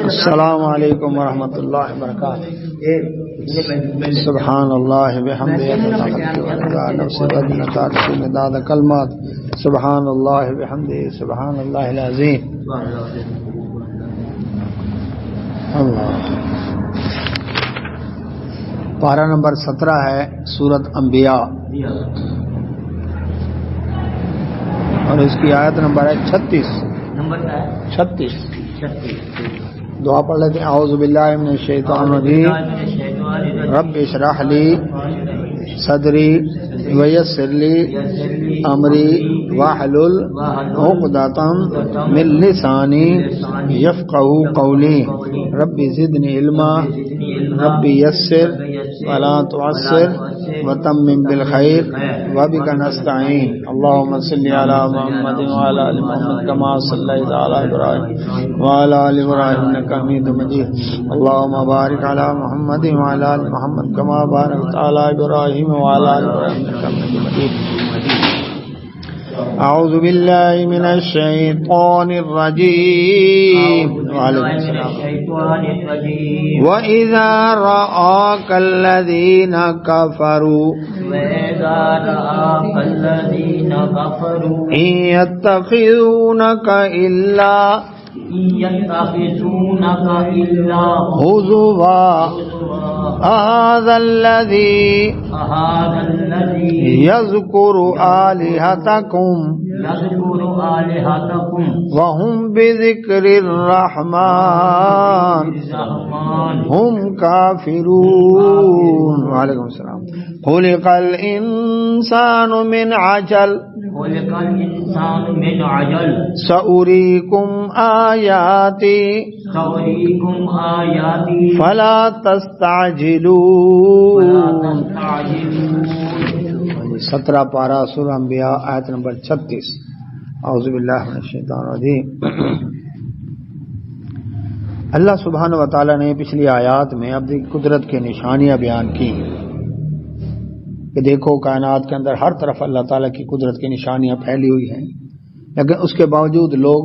السلام علیکم ورحمۃ اللہ وبرکاتہ. سبحان اللہ بحمدہ مداد کلمات. سبحان اللہ بحمدہ سبحان اللہ العظیم. اللہ. پارہ نمبر 17 ہے سورۃ انبیاء اور اس کی آیت نمبر ہے 36. 36. دعا پڑھ لیتے ہیں. اعوذ باللہ من الشیطان الرجیم. رب اشرح لی صدری ویسر لی امری واحلل عقدۃ من لسانی یفقہوا قولی. رب زدنی علما رب یسر ولا تعسر وتمم بالخیر وبک نستعین. اللهم صل علی محمد وعلى ال محمد كما صليت على ابراہیم وعلى ال ابراہیم انک حمید مجید. اللهم بارک علی محمد وعلى ال محمد كما بارکت علی ابراہیم وعلى ال ابراہیم انک حمید مجید. اعوذ باللہ من الشیطان الرجیم. وعلیکم السلام. وَإِذَا رَآكَ الَّذِينَ كَفَرُوا إِن يَتَّخِذُونَكَ إِلَّا هُزُوًا هَذَا الَّذِي يَذْكُرُ آلِهَتَكُمْ وَهُمْ بِذِكْرِ الرَّحْمَنِ هُمْ كَافِرُونَ. وعلیکم السلام. خُلِقَ الْإِنسَانُ مِنْ عَجَلٍ سَأُرِيكُمْ آيَاتِي فَلَا تَسْتَعْجِلُونَ. 17 پارہ سورہ انبیاء آیت نمبر 36. اعوذ باللہ من الشیطان الرجیم. اللہ سبحانہ و تعالی نے پچھلی آیات میں اپنی قدرت کی نشانیاں بیان کی کہ دیکھو کائنات کے اندر ہر طرف اللہ تعالیٰ کی قدرت کی نشانیاں پھیلی ہوئی ہیں. لیکن اس کے باوجود لوگ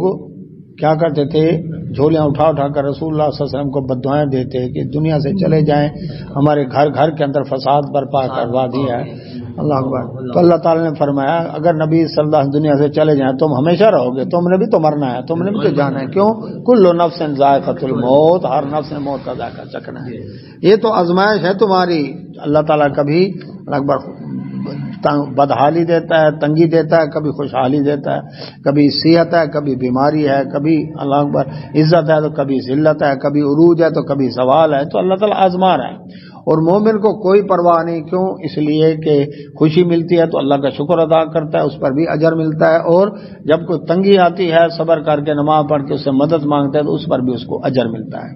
کیا کرتے تھے؟ جھولیاں اٹھا اٹھا کر رسول اللہ صلی اللہ علیہ وسلم کو بددعائیں دیتے کہ دنیا سے چلے جائیں, ہمارے گھر گھر کے اندر فساد برپا کروا دیا ہے. اللہ اکبر. تو اللہ تعالیٰ نے فرمایا اگر نبی صلی اللہ علیہ وسلم دنیا سے چلے جائیں تم ہمیشہ رہو گے, تم نے بھی تو مرنا ہے, تم نے بھی تو جانا ہے. کیوں؟ کل نفس ذائقۃ الموت, ہر نفس نے موت کا ذائقہ چکھنا ہے. یہ تو آزمائش ہے تمہاری. اللہ تعالیٰ کبھی اکبر بدحالی دیتا ہے, تنگی دیتا ہے, کبھی خوشحالی دیتا ہے, کبھی صحت ہے, کبھی بیماری ہے, کبھی اللہ اکبر عزت ہے تو کبھی ذلت ہے, کبھی عروج ہے تو کبھی زوال ہے. تو اللہ تعالیٰ آزما رہا ہے. اور مومن کو کوئی پرواہ نہیں. کیوں؟ اس لیے کہ خوشی ملتی ہے تو اللہ کا شکر ادا کرتا ہے, اس پر بھی اجر ملتا ہے. اور جب کوئی تنگی آتی ہے صبر کر کے نماز پڑھ کے اس سے مدد مانگتا ہے تو اس پر بھی اس کو اجر ملتا ہے.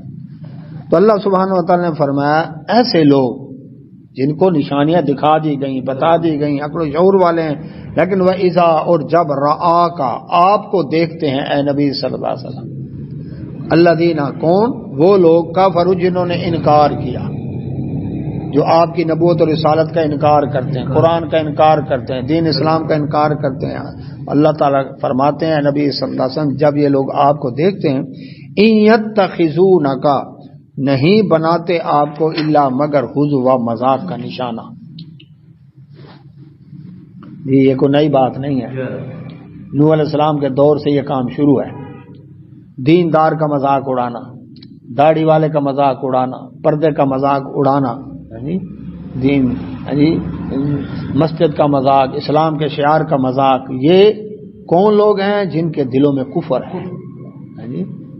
تو اللہ سبحانہ و تعالیٰ نے فرمایا ایسے لوگ جن کو نشانیاں دکھا دی گئیں, بتا دی گئیں, عقل و شعور والے ہیں, لیکن وہ اذا اور جب رآ کا آپ کو دیکھتے ہیں اے نبی صلی اللہ علیہ وسلم. الذین کون؟ وہ لوگ کفروا جنہوں نے انکار کیا, جو آپ کی نبوت اور رسالت کا انکار کرتے ہیں, قرآن کا انکار کرتے ہیں, دین اسلام کا انکار کرتے ہیں. اللہ تعالیٰ فرماتے ہیں نبی صلی اللہ علیہ وسلم جب یہ لوگ آپ کو دیکھتے ہیں ان یتخذونک نہیں بناتے آپ کو الا مگر ہزوا مذاق کا نشانہ. یہ کوئی نئی بات نہیں ہے. نوح علیہ السلام کے دور سے یہ کام شروع ہے. دیندار کا مذاق اڑانا, داڑھی والے کا مذاق اڑانا, پردے کا مذاق اڑانا, دین مسجد کا مذاق, اسلام کے شعار کا مذاق. یہ کون لوگ ہیں؟ جن کے دلوں میں کفر ہے,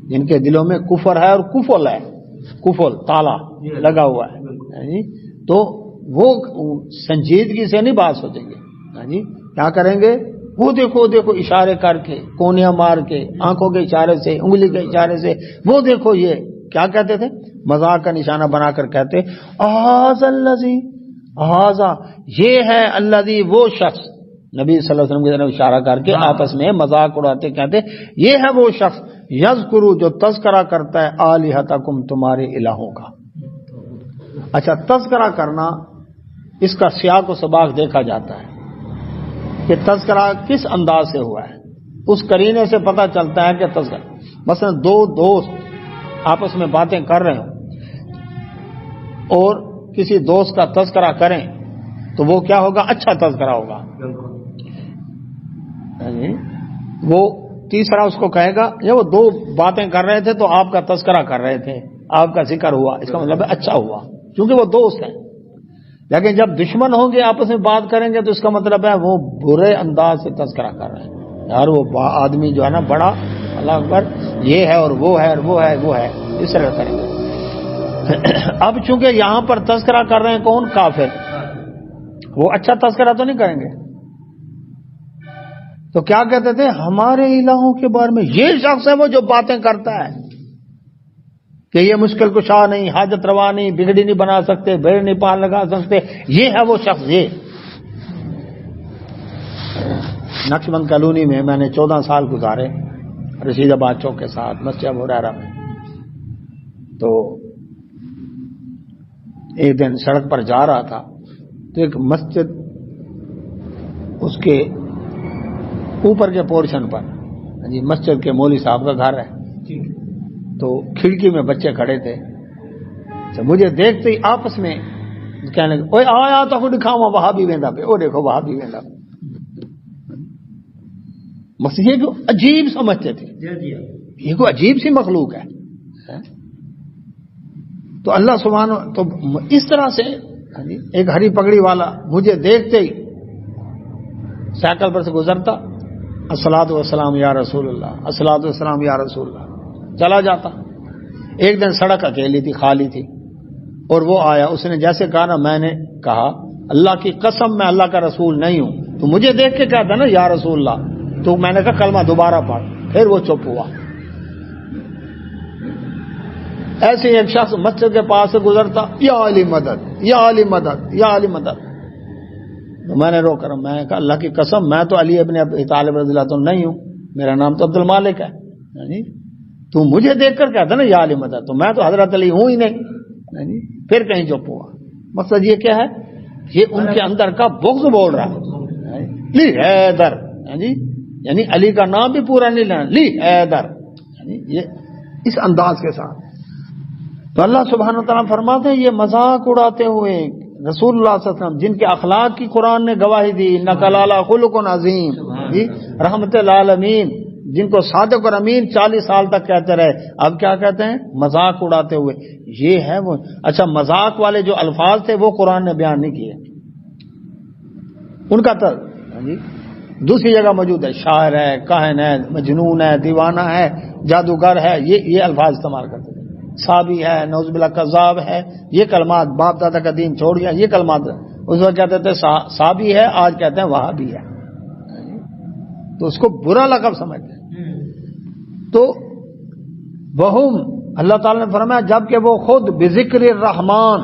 جن کے دلوں میں کفر ہے اور کفل ہے, کفل تالا لگا ہوا ہے. تو وہ سنجیدگی سے نہیں بات سوچیں گے. کیا کریں گے؟ وہ دیکھو دیکھو اشارے کر کے, کونیاں مار کے, آنکھوں کے اشارے سے, انگلی کے اشارے سے, وہ دیکھو. یہ کیا کہتے تھے؟ مذاق کا نشانہ بنا کر کہتے اہذا الذی, اہذا یہ ہے, الذی وہ شخص, نبی صلی اللہ علیہ وسلم کی طرف اشارہ کر کے آپس میں مذاق اڑاتے کہتے یہ ہے وہ شخص یذکر جو تذکرہ کرتا ہے آلہتکم تمہارے الہوں کا. اچھا, تذکرہ کرنا اس کا سیاق و سباق دیکھا جاتا ہے کہ تذکرہ کس انداز سے ہوا ہے. اس قرینے سے پتہ چلتا ہے کہ تذکرہ مثلا دو دوست آپس میں باتیں کر رہے ہوں اور کسی دوست کا تذکرہ کریں تو وہ کیا ہوگا؟ اچھا تذکرہ ہوگا. وہ تیسرا اس کو کہے گا یہ وہ دو باتیں کر رہے تھے تو آپ کا تذکرہ کر رہے تھے، آپ کا ذکر ہوا، اس کا مطلب ہے اچھا ہوا، کیونکہ وہ دوست ہیں. لیکن جب دشمن ہوں گے آپس میں بات کریں گے تو اس کا مطلب ہے وہ برے انداز سے تذکرہ کر رہے ہیں. یار وہ آدمی جو ہے نا بڑا اللہ اکبر یہ ہے اور وہ ہے اور وہ ہے وہ ہے، اس طرح کریں گے. اب چونکہ یہاں پر تذکرہ کر رہے ہیں کون؟ کافر. وہ اچھا تذکرہ تو نہیں کریں گے. تو کیا کہتے تھے؟ ہمارے الہوں کے بارے میں یہ شخص ہے وہ جو باتیں کرتا ہے کہ یہ مشکل کشا نہیں، حاجت روا نہیں، بگڑی نہیں بنا سکتے، بھیڑ نہیں پال لگا سکتے، یہ ہے وہ شخص. یہ نقشبند کالونی میں نے 14 سال گزارے رشید آباد چوک کے ساتھ مسجد ابو ہریرہ میں. تو ایک دن سڑک پر جا رہا تھا تو ایک مسجد اس کے اوپر کے پورشن پر جی مسجد کے مولوی صاحب کا گھر ہے. تو کھڑکی میں بچے کھڑے تھے، مجھے دیکھتے ہی آپس میں کہنے لگے اوے آیا تو دکھاوا وہاں بھی ویندا پہ، وہ دیکھو وہاں بھی ویندا. بس یہ جو عجیب سمجھتے تھے یہ کوئی عجیب سی مخلوق ہے. تو اللہ سبحانہ تو اس طرح سے ایک ہری پگڑی والا مجھے دیکھتے ہی سائیکل پر سے گزرتا، الصلاۃ والسلام یا رسول اللہ، الصلاۃ والسلام یا رسول اللہ، چلا جاتا. ایک دن سڑک اکیلی تھی، خالی تھی، اور وہ آیا، اس نے جیسے کہا نا، میں نے کہا اللہ کی قسم میں اللہ کا رسول نہیں ہوں. تو مجھے دیکھ کے کہتا نا یا رسول اللہ، تو میں نے کہا کلمہ دوبارہ پڑھ. پھر وہ چپ ہوا. ایسے ایک شخص مسجد کے پاس سے گزرتا، یا علی مدد، یا علی مدد، یا علی مدد. تو میں نے رو کر میں نے کہا اللہ کی قسم میں تو علی ابن ابی طالب رضی اللہ عنہ نہیں ہوں، میرا نام تو عبد المالک ہے. تو مجھے دیکھ کر کہتا نا یا علی مدد، تو میں تو حضرت علی ہوں ہی نہیں. پھر کہیں چپ ہوا. مقصد یہ کیا ہے؟ یہ ان کے اندر کا بغض بول رہا ہے. لی حیدر، یعنی علی کا نام بھی پورا نہیں لینا، لی حیدر، یہ اس انداز کے ساتھ. تو اللہ سبحانہ وتعالیٰ فرماتے ہیں یہ مذاق اڑاتے ہوئے رسول اللہ صلی اللہ علیہ وسلم جن کے اخلاق کی قرآن نے گواہی دی، انک لعلی خلق عظیم، رحمت للعالمین، جن کو صادق اور امین 40 سال تک کہتے رہے، اب کیا کہتے ہیں؟ مذاق اڑاتے ہوئے. یہ ہے وہ. اچھا مذاق والے جو الفاظ تھے وہ قرآن نے بیان نہیں کیے، ان کا دوسری جگہ موجود ہے. شاعر ہے، کاہن ہے، مجنون ہے، دیوانہ ہے، جادوگر ہے، یہ الفاظ استعمال کرتے تھے. صابی ہے، نعوذ باللہ کذاب ہے، یہ کلمات، باپ دادا کا دین چھوڑ گیا، یہ کلمات. اس وقت کہتے تھے صابی ہے، آج کہتے ہیں وہابی ہے. تو اس کو برا لقب سمجھتے ہیں. تو وہم اللہ تعالی نے فرمایا جبکہ وہ خود بذکر الرحمن،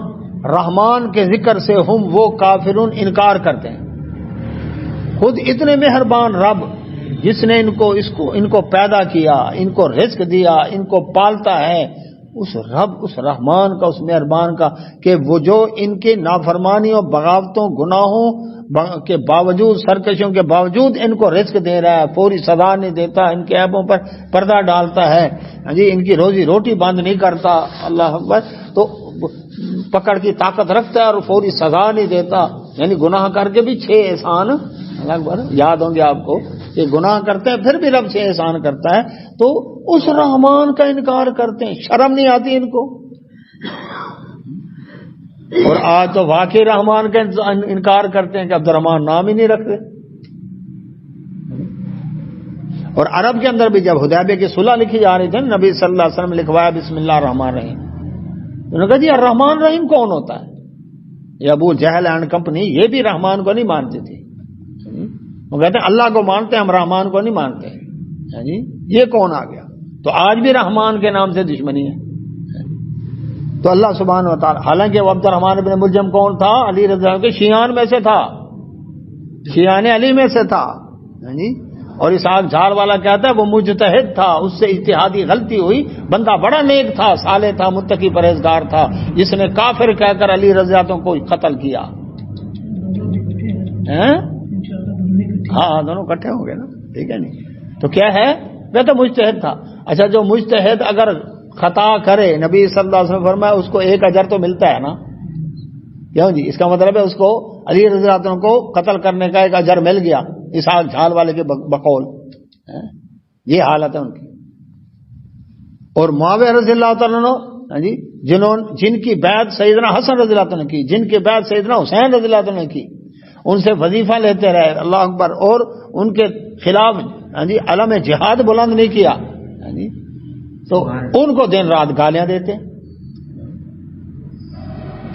رحمان کے ذکر سے ہم وہ کافرون انکار کرتے ہیں. خود اتنے مہربان رب جس نے ان کو پیدا کیا، ان کو رزق دیا، ان کو پالتا ہے، اس رب، اس رحمان کا، اس مہربان کا، کہ وہ جو ان کے نافرمانیوں، بغاوتوں، گناہوں کے باوجود، سرکشیوں کے باوجود ان کو رزق دے رہا ہے، فوری سزا نہیں دیتا، ان کے عیبوں پر پردہ ڈالتا ہے، ان کی روزی روٹی بند نہیں کرتا، اللہ اکبر، تو پکڑ کی طاقت رکھتا ہے اور فوری سزا نہیں دیتا. یعنی گناہ کر کے بھی 6 احسان، اللہ اکبر، یاد ہوں گے آپ کو کہ گناہ کرتے ہیں پھر بھی رب 6 احسان کرتا ہے. تو اس رحمان کا انکار کرتے ہیں، شرم نہیں آتی ان کو. اور آج تو واقعی رحمان کا انکار کرتے ہیں کہ عبد الرحمان نام ہی نہیں رکھتے. اور عرب کے اندر بھی جب حدیبیہ کی صلح لکھی جا رہی تھی، نبی صلی اللہ علیہ وسلم لکھوایا بسم اللہ الرحمن الرحیم. انہوں نے کہا جی الرحمن الرحیم کون ہوتا ہے؟ یہ ابو جہل اینڈ کمپنی یہ بھی رحمان کو نہیں مانتی تھی. وہ کہتے ہیں اللہ کو مانتے ہیں، ہم رحمان کو نہیں مانتے. یہ کون آ گیا؟ تو آج بھی رحمان کے نام سے دشمنی ہے. تو اللہ سبحانہ و تعالی، حالانکہ وہ عبد الرحمن بن ملجم کون تھا؟ علی رضی اللہ عنہ کے شیعان میں سے تھا، شیعان علی میں سے تھا. اور اسحاق جھاڑ والا کہتا ہے وہ مجتہد تھا، اس سے اجتہادی غلطی ہوئی، بندہ بڑا نیک تھا، صالح تھا، متقی پرہیزگار تھا، جس نے کافر کہہ کر علی رضی اللہ عنہ کو قتل کیا. ہاں دونوں اکٹھے ہو گئے نا، ٹھیک ہے نہیں. تو کیا ہے؟ کہتا مجتہد تھا. اچھا جو مجتہد اگر خطا کرے، نبی صلی اللہ علیہ وسلم فرمایا اس کو 1 اجر تو ملتا ہے نا، کیوں جی؟ اس کا مطلب ہے اس کو علی رضی اللہ عنہ کو قتل کرنے کا 1 اجر مل گیا، اسحاق جھال والے کے بقول، یہ حالت ہے ان کی۔ اور معاویہ رضی اللہ تعالیٰ عنہ جی جن کی بیعت سیدنا حسن رضی اللہ عنہ نے کی، جن کی بیعت سیدنا حسین رضی اللہ عنہ نے کی، ان سے وظیفہ لیتے رہے، اللہ اکبر، اور ان کے خلاف علم جہاد بلند نہیں کیا، تو ان کو دن رات گالیاں دیتے،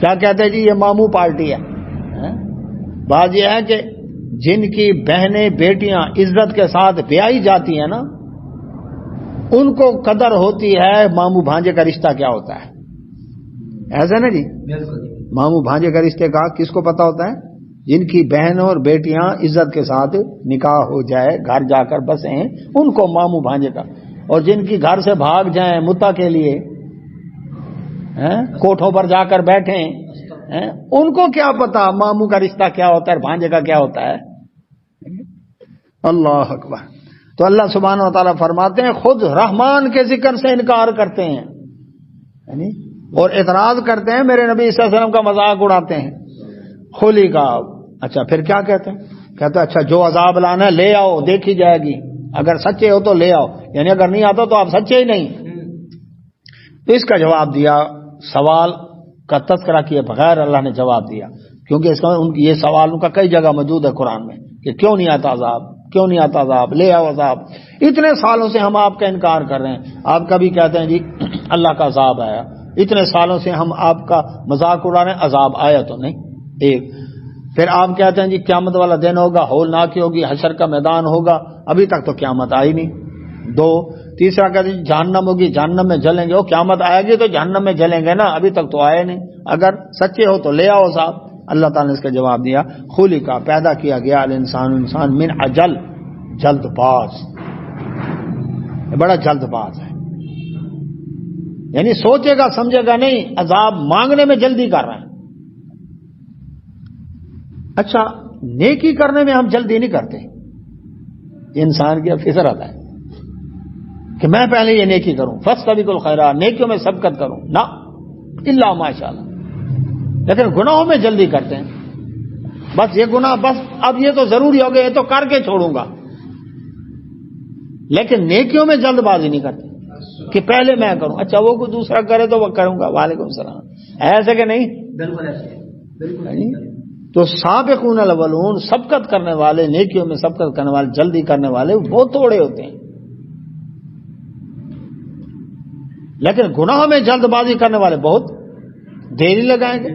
کیا کہتے ہیں جی یہ ماموں پارٹی ہے۔ بات یہ ہے کہ جن کی بہنیں بیٹیاں عزت کے ساتھ بیائی جاتی ہیں نا، ان کو قدر ہوتی ہے ماموں بھانجے کا رشتہ کیا ہوتا ہے، ایسا نا جی؟ ماموں بھانجے کا رشتے کا کس کو پتا ہوتا ہے؟ جن کی بہن اور بیٹیاں عزت کے ساتھ نکاح ہو جائے، گھر جا کر بسیں، ان کو ماموں بھانجے کا، اور جن کی گھر سے بھاگ جائیں متا کے لیے، کوٹھوں پر جا کر بیٹھیں، ان کو کیا پتا ماموں کا رشتہ کیا ہوتا ہے، بھانجے کا کیا ہوتا ہے۔ اللہ اکبر۔ تو اللہ سبحانہ و تعالیٰ فرماتے ہیں خود رحمان کے ذکر سے انکار کرتے ہیں اور اعتراض کرتے ہیں، میرے نبی صلی اللہ علیہ وسلم کا مذاق اڑاتے ہیں۔ خلی کا اچھا پھر کیا کہتے ہیں؟ کہتے ہیں اچھا جو عذاب لانا ہے لے آؤ، دیکھی جائے گی، اگر سچے ہو تو لے آؤ، یعنی اگر نہیں آتا تو آپ سچے ہی نہیں۔ تو اس کا جواب دیا، سوال کا تذکرہ کیے بغیر اللہ نے جواب دیا، کیونکہ اس کا یہ سوال ان کا کئی جگہ موجود ہے قرآن میں کہ کیوں نہیں آتا عذاب، کیوں نہیں آتا عذاب، لے آؤ عذاب، اتنے سالوں سے ہم آپ کا انکار کر رہے ہیں، آپ کبھی کہتے ہیں جی اللہ کا عذاب آیا، اتنے سالوں سے ہم آپ کا مذاق اڑا رہے ہیں، عذاب آیا تو نہیں، ایک۔ پھر آپ کہتے ہیں جی قیامت والا دن ہوگا، ہولناکی ہوگی، حشر کا میدان ہوگا، ابھی تک تو قیامت آئی نہیں، دو۔ تیسرا کہتے ہیں جہنم ہوگی، جہنم میں جلیں گے، وہ قیامت آئے گی تو جہنم میں جلیں گے نا، ابھی تک تو آئے نہیں، اگر سچے ہو تو لے آؤ صاحب۔ اللہ تعالیٰ نے اس کا جواب دیا، خلی کا پیدا کیا گیا انسان من عجل، جلد باز، بڑا جلد باز ہے، یعنی سوچے گا سمجھے گا نہیں، عذاب مانگنے میں جلدی کر رہے ہیں۔ اچھا نیکی کرنے میں ہم جلدی نہیں کرتے، انسان کی فطرت ہے کہ میں پہلے یہ نیکی کروں، فاستبقوا الخیرات، نیکیوں میں سبقت کروں، نہ الا ماشاءاللہ، لیکن گناہوں میں جلدی کرتے ہیں، بس یہ گناہ بس اب یہ تو ضروری ہو گیا، یہ تو کر کے چھوڑوں گا، لیکن نیکیوں میں جلد بازی نہیں کرتے کہ پہلے میں کروں، اچھا وہ کوئی دوسرا کرے تو وہ کروں گا، وعلیکم السلام، ایسے کہ نہیں؟ بالکل ایسے۔ تو سابقون الاولون، سبقت کرنے والے، نیکیوں میں سبقت کرنے والے، جلدی کرنے والے بہت تھوڑے ہوتے ہیں، لیکن گناہوں میں جلد بازی کرنے والے بہت دیری لگائیں گے۔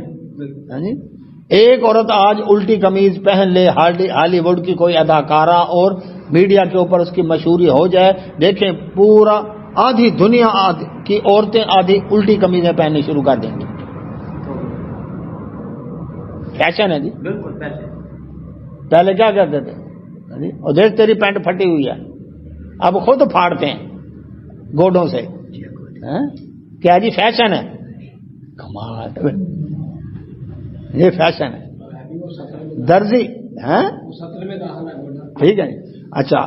ایک عورت آج الٹی قمیض پہن لے، ہالی ووڈ کی کوئی اداکارہ، اور میڈیا کے اوپر اس کی مشہوری ہو جائے، دیکھیں پورا آدھی دنیا کی عورتیں آدھی الٹی قمیضیں پہننی شروع کر دیں گی، فیشن ہے جی، بالکل فیشن۔ پہلے کیا کرتے تھے، اور دیکھ تیری پینٹ پھٹی ہوئی ہے، اب خود پھاڑتے ہیں گوڈوں سے، کیا جی فیشن ہے، کمال، یہ فیشن ہے۔ درزی ہیں ٹھیک ہے، اچھا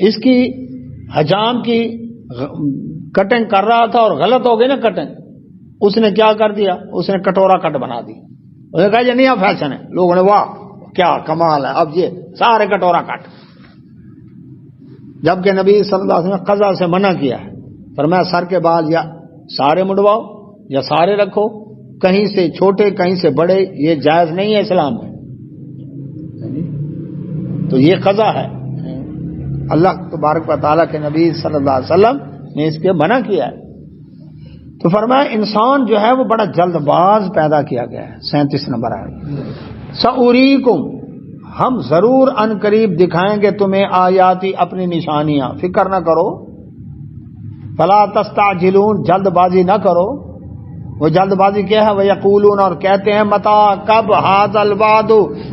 اس کی حجام کی کٹنگ کر رہا تھا اور غلط ہو گئی نا کٹنگ، اس نے کیا کر دیا، اس نے کٹورا کٹ بنا دی، اس نے کہا یہ نیا فیشن ہے، لوگوں نے واہ کیا کمال ہے، اب یہ سارے کٹورا کٹ، جبکہ نبی صلی اللہ علیہ وسلم نے قضا سے منع کیا ہے، فرمایا سر کے بال یا سارے مڈواؤ یا سارے رکھو، کہیں سے چھوٹے کہیں سے بڑے، یہ جائز نہیں ہے اسلام میں، تو یہ قضا ہے، اللہ تبارک و تعالیٰ کے نبی صلی اللہ علیہ وسلم نے اس کے منع کیا ہے۔ تو فرمایا انسان جو ہے وہ بڑا جلد باز پیدا کیا گیا ہے۔ 37 نمبر ہے، سأریکم، ہم ضرور ان قریب دکھائیں گے تمہیں آیاتی، اپنی نشانیاں، فکر نہ کرو، فلا تستعجلون، جلد بازی نہ کرو۔ وہ جلد بازی کیا ہے، وَيَقُولُونَ، اور کہتے ہیں متا، کب، هَذَا الْوَعْدُ،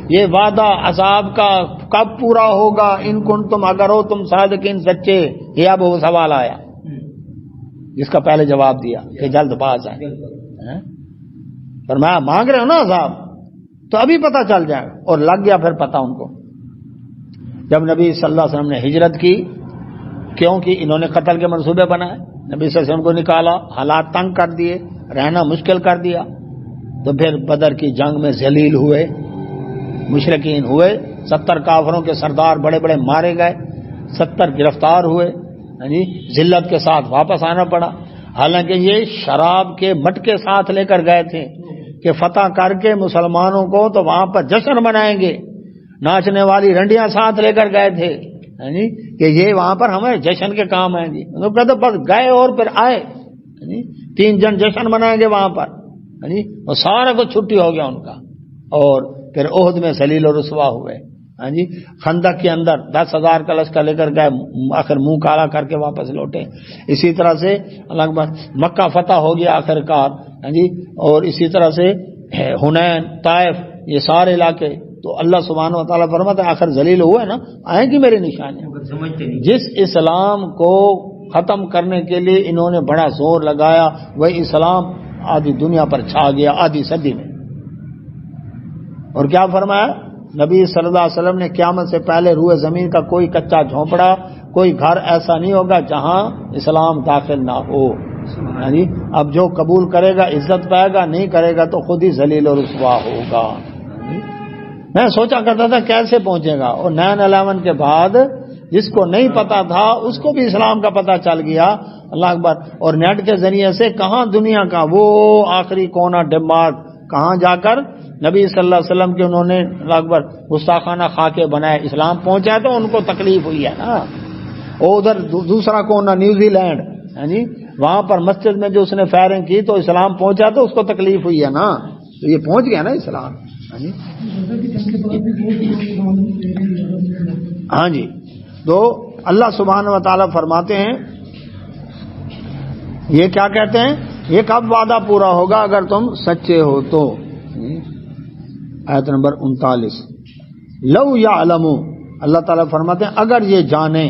یہ وعدہ عذاب کا کب پورا ہوگا، ان کنتم، اگر ہو تم صادقین سچے۔ یہ اب وہ سوال آیا جس کا پہلے جواب دیا کہ جلد باز ہے، فرمایا مانگ رہے ہو نا عذاب تو ابھی پتہ چل جائے، اور لگ گیا پھر پتہ ان کو۔ جب نبی صلی اللہ علیہ وسلم نے ہجرت کی، کیونکہ انہوں نے قتل کے منصوبے بنائے، نبی صلی اللہ علیہ وسلم کو نکالا، حالات تنگ کر دیے، رہنا مشکل کر دیا، تو پھر بدر کی جنگ میں ذلیل ہوئے، مشرکین ہوئے، 70 کافروں کے سردار بڑے بڑے مارے گئے، 70 گرفتار ہوئے، ذلت کے ساتھ واپس آنا پڑا۔ حالانکہ یہ شراب کے مٹکے ساتھ لے کر گئے تھے کہ فتح کر کے مسلمانوں کو تو وہاں پر جشن منائیں گے، ناچنے والی رنڈیاں ساتھ لے کر گئے تھے کہ یہ وہاں پر ہمیں جشن کے کام آئیں گے، تو کہتے بس گئے اور پھر آئے، 3 دن جشن منائیں گے وہاں پر، اور سارا کچھ چھٹی ہو گیا ان کا، اور پھر احد میں ذلیل و رسوا ہوئے۔ خندق کے اندر 10,000 کا لشکر لے کر گئے، آخر منہ کالا کر کے واپس لوٹے۔ اسی طرح سے مکہ فتح ہو گیا آخر کار، اور اسی طرح سے حنین، طائف، یہ سارے علاقے، تو اللہ سبحانہ و تعالیٰ فرماتا ہے آخر ذلیل ہوئے نا، آئیں گی میری نشانیاں۔ جس اسلام کو ختم کرنے کے لیے انہوں نے بڑا زور لگایا، وہی اسلام آدھی دنیا پر چھا گیا آدھی صدی میں۔ اور کیا فرمایا نبی صلی اللہ علیہ وسلم نے، قیامت سے پہلے روئے زمین کا کوئی کچا جھونپڑا، کوئی گھر ایسا نہیں ہوگا جہاں اسلام داخل نہ ہو۔ اب جو قبول کرے گا عزت پائے گا، نہیں کرے گا تو خود ہی ذلیل و رسوا ہوگا۔ میں سوچا کرتا تھا کیسے پہنچے گا، اور 9/11 کے بعد جس کو نہیں پتا تھا اس کو بھی اسلام کا پتہ چل گیا، اللہ اکبر۔ اور نیٹ کے ذریعے سے کہاں دنیا کا وہ آخری کونا ڈنمارک، کہاں جا کر نبی صلی اللہ علیہ وسلم کے انہوں نے اللہ اکبر گستاخانہ خاکے بنائے، اسلام پہنچا تو ان کو تکلیف ہوئی ہے نا۔ اور ادھر دوسرا کونا نیوزی لینڈ، وہاں پر مسجد میں جو اس نے فائرنگ کی تو اسلام پہنچا تو اس کو تکلیف ہوئی ہے نا، تو یہ پہنچ گیا نا اسلام۔ ہاں جی، تو اللہ سبحانہ و تعالیٰ فرماتے ہیں، یہ کیا کہتے ہیں، یہ کب وعدہ پورا ہوگا اگر تم سچے ہو تو۔ آیت نمبر 39، لو یعلموا، اللہ تعالیٰ فرماتے ہیں اگر یہ جانیں،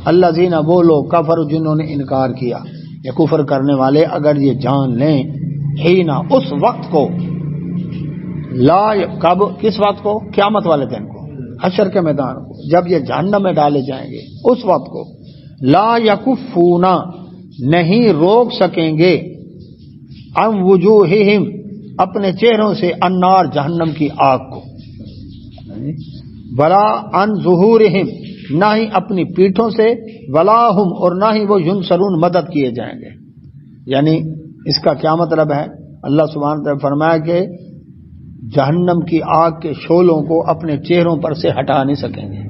الذین، وہ لوگ، کفروا، جنہوں نے انکار کیا یا کفر کرنے والے، اگر یہ جان لیں، حینا، اس وقت کو، لا، کب، کس وقت کو، قیامت والے دن کو، حشر کے میدان کو، جب یہ جہنم میں ڈالے جائیں گے اس وقت کو، لا یکفون، نہیں روک سکیں گے، عن وجوہہم، اپنے چہروں سے، النار، جہنم کی آگ کو، ولا عن ظہورہم، نہ ہی اپنی پیٹھوں سے، ولا ہم، اور نہ ہی وہ ینصرون، مدد کیے جائیں گے۔ یعنی اس کا کیا مطلب ہے؟ اللہ سبحانہ وتعالی فرمایا کہ جہنم کی آگ کے شعلوں کو اپنے چہروں پر سے ہٹا نہیں سکیں گے،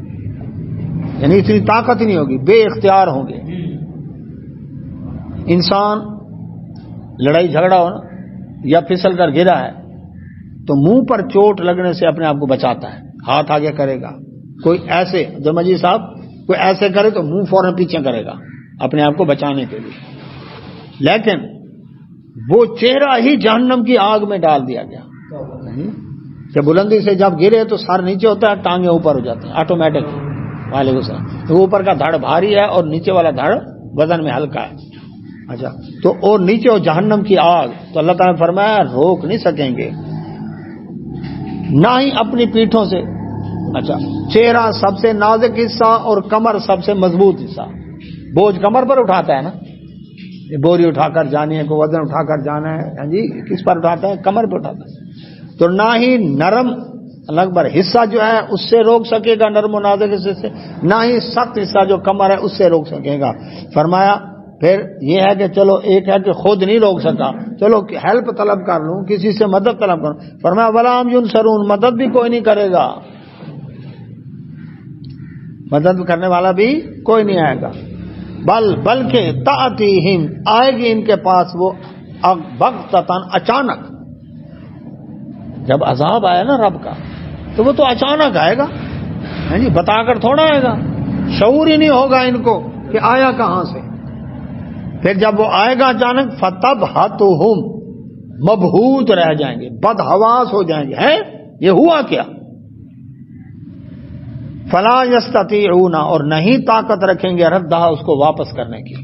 یعنی اتنی طاقت نہیں ہوگی، بے اختیار ہوں گے۔ انسان لڑائی جھگڑا ہو نا، یا پھسل کر گرا ہے تو منہ پر چوٹ لگنے سے اپنے آپ کو بچاتا ہے، ہاتھ آگے کرے گا، کوئی ایسے، جو مجید صاحب کوئی ایسے کرے تو منہ فوراً پیچھے کرے گا اپنے آپ کو بچانے کے لیے، لیکن وہ چہرہ ہی جہنم کی آگ میں ڈال دیا گیا کہ بلندی سے جب گرے تو سر نیچے ہوتا ہے، ٹانگیں اوپر ہو جاتی ہیں آٹومیٹک، وعلیکم السلام، تو اوپر کا دھڑ بھاری ہے اور نیچے والا دھڑ وزن میں ہلکا ہے۔ اچھا، تو اور نیچے ہو جہنم کی آگ، تو اللہ تعالیٰ نے فرمایا روک نہیں سکیں گے، نہ ہی اپنی پیٹھوں سے۔ اچھا، چہرہ سب سے نازک حصہ اور کمر سب سے مضبوط حصہ، بوجھ کمر پر اٹھاتا ہے نا، بوری اٹھا کر جانی ہے، کوئی وزن اٹھا کر جانا ہے، ہاں جی، کس پر اٹھاتا ہے؟ کمر پہ اٹھاتا ہے۔ تو نہ ہی نرم اللہ اکبر حصہ جو ہے اس سے روک سکے گا، نرم و نازک حصے سے، نہ ہی سخت حصہ جو کمر ہے اس سے روک سکے گا۔ فرمایا پھر یہ ہے کہ چلو ایک ہے کہ خود نہیں روک سکا، چلو ہیلپ طلب کر لوں، کسی سے مدد طلب کروں، فرمایا ولا ہم ینصرون، مدد بھی کوئی نہیں کرے گا، مدد کرنے والا بھی کوئی نہیں آئے گا، بلکہ تأتیہم، آئے گی ان کے پاس وہ بغتتاً، اچانک۔ جب عذاب آیا نا رب کا تو وہ تو اچانک آئے گا، جی، بتا کر تھوڑا آئے گا، شعور ہی نہیں ہوگا ان کو کہ آیا کہاں سے۔ پھر جب وہ آئے گا اچانک، فتبہتہم، مبہوت رہ جائیں گے، بدحواس ہو جائیں گے، ہیں یہ ہوا کیا؟ فلا یستطیعون، اور نہیں طاقت رکھیں گے ردھا، اس کو واپس کرنے کی،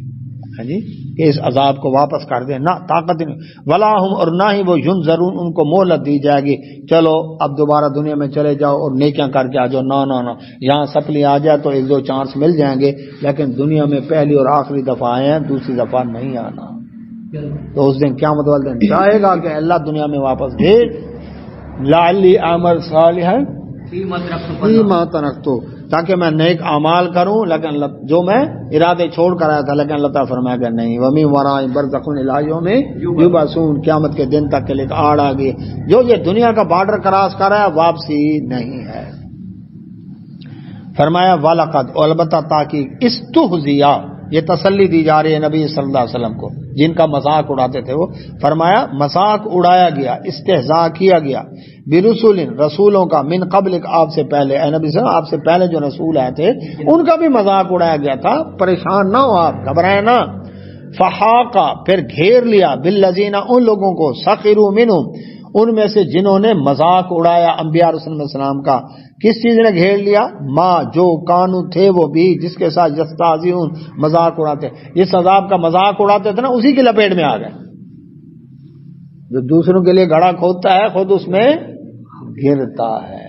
جی کہ اس عذاب کو واپس کر دیں، نہ طاقت نہیں، ولا ہم اور نہ ہی وہ ینظرون ان کو مہلت دی جائے گی چلو اب دوبارہ دنیا میں چلے جاؤ اور نیکیاں کر کے آ جاؤ، نہ یہاں سپلی آ جائے تو 1-2 چانس مل جائیں گے، لیکن دنیا میں پہلی اور آخری دفعہ آئے ہیں، دوسری دفعہ نہیں آنا۔ تو اس دن قیامت والے دن چاہے گا کہ اللہ دنیا میں واپس بھیج، لعلی اعمل صالحا فیما ترکت، تاکہ میں نیک اعمال کروں، لیکن جو میں ارادے چھوڑ کر آیا تھا، لیکن اللہ تعالیٰ فرمایا کہ نہیں، وَمِن وَرَائِهِم بَرْزَخٌ إِلَىٰ يَوْمِ يُبْعَثُونَ، قیامت کے دن تک کے لیے آڑ آ گئی، جو یہ دنیا کا بارڈر کراس کر رہا ہے واپسی نہیں ہے۔ فرمایا وَلَقَدْ، البتہ تاکہ استہزئ، یہ تسلی دی جا رہی ہے نبی صلی اللہ علیہ وسلم کو جن کا مذاق اڑاتے تھے وہ، فرمایا مذاق اڑایا گیا، استہزاء کیا گیا، برسول، رسولوں کا، من قبل، آپ سے پہلے، اے نبی صلی اللہ علیہ وسلم آپ سے پہلے جو رسول آئے تھے ان کا بھی مذاق اڑایا گیا تھا، پریشان نہ ہو آپ، گھبرائیں نہ۔ فحاقہ، پھر گھیر لیا، بالذین، ان لوگوں کو، سخروا منہم، ان میں سے جنہوں نے مذاق اڑایا انبیاء رسول اللہ علیہ وسلم کا، کس چیز نے گھیر لیا؟ ماں، جو کانو تھے وہ بھی، جس کے ساتھ یستہزئون، مذاق اڑاتے، جس عذاب کا مذاق اڑاتے تھے نا اسی کی لپیٹ میں آ گئے۔ جو دوسروں کے لیے گڑھا کھودتا ہے خود اس میں گرتا ہے۔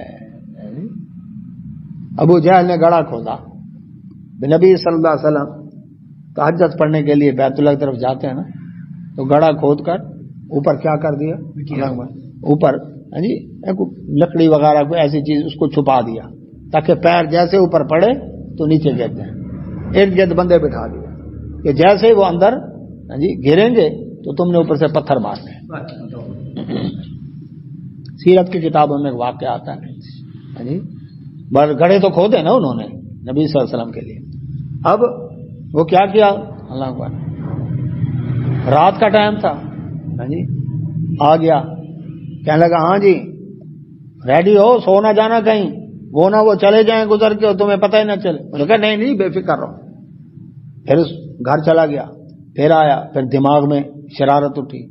ابو جہل نے گڑھا کھودا، نبی صلی اللہ علیہ وسلم تہجد پڑھنے کے لیے بیت اللہ کی طرف جاتے ہیں نا، تو گڑھا کھود کر اوپر کیا کر دیا، اوپر جی لکڑی وغیرہ کوئی ایسی چیز اس کو چھپا دیا تاکہ پیر جیسے اوپر پڑے تو نیچے گر جائیں، ارد گرد بندے بٹھا دیا کہ جیسے وہ اندر جی گریں گے تو تم نے اوپر سے پتھر مارنے۔ سیرت کی کتابوں میں ایک واقعہ آتا ہے جی، گڑھے تو کھودے نا انہوں نے نبی صلی اللہ علیہ وسلم کے لیے، اب وہ کیا اللہ اکبر، رات کا ٹائم تھا جی، آ گیا کہنے لگا ہاں جی ریڈی ہو، سو نہ جانا کہیں، وہ نہ وہ چلے جائیں گزر کے اور تمہیں پتہ ہی نہ چلے۔ انہوں نے کہا نہیں بے فکر رہو۔ پھر اس گھر چلا گیا، پھر آیا، پھر دماغ میں شرارت اٹھی،